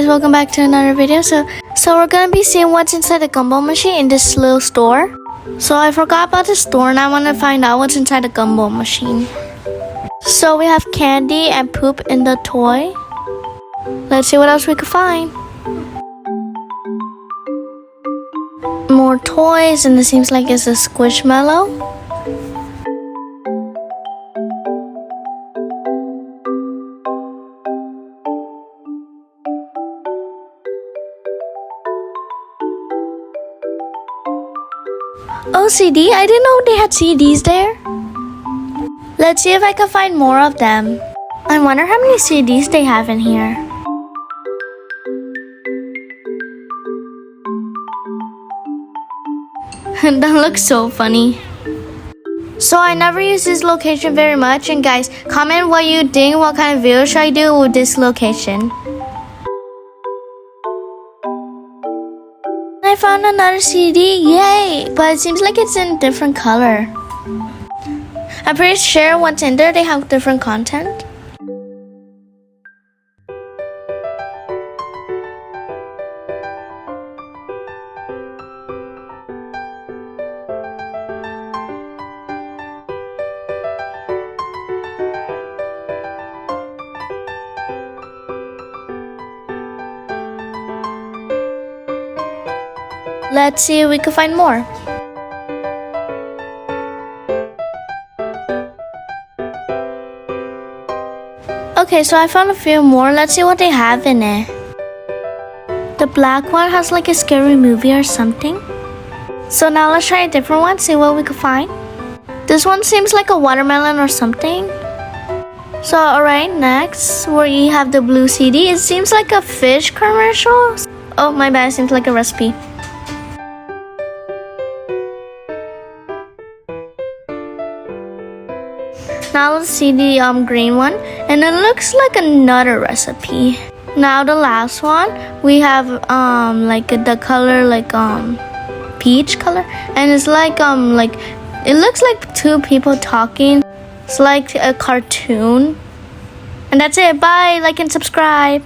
welcome back to another video. So we're gonna be seeing what's inside the gumball machine in this little store. So I forgot about the store and I want to find out what's inside the gumball machine. So we have candy and poop in the toy. Let's see what else we could find. More toys, and it seems like it's a squishmallow. Oh, CD? I didn't know they had CDs there. Let's see if I can find more of them. I wonder how many CDs they have in here. That looks so funny. So I never use this location very much, and guys, comment what you think, what kind of video should I do with this location. I found another CD, yay! But it seems like it's in different color. I'm pretty sure what's in there, they have different content. Let's see if we can find more. Okay, so I found a few more. Let's see what they have in it. The black one has like a scary movie or something. So now let's try a different one, see what we can find. This one seems like a watermelon or something. So alright, next we have the blue CD. It seems like a fish commercial. Oh my bad, it seems like a recipe. Now let's see the green one, and it looks like another recipe. Now the last one, we have like the color like peach color, and it's like it looks like two people talking. It's like a cartoon. And that's it. Bye. Like and subscribe.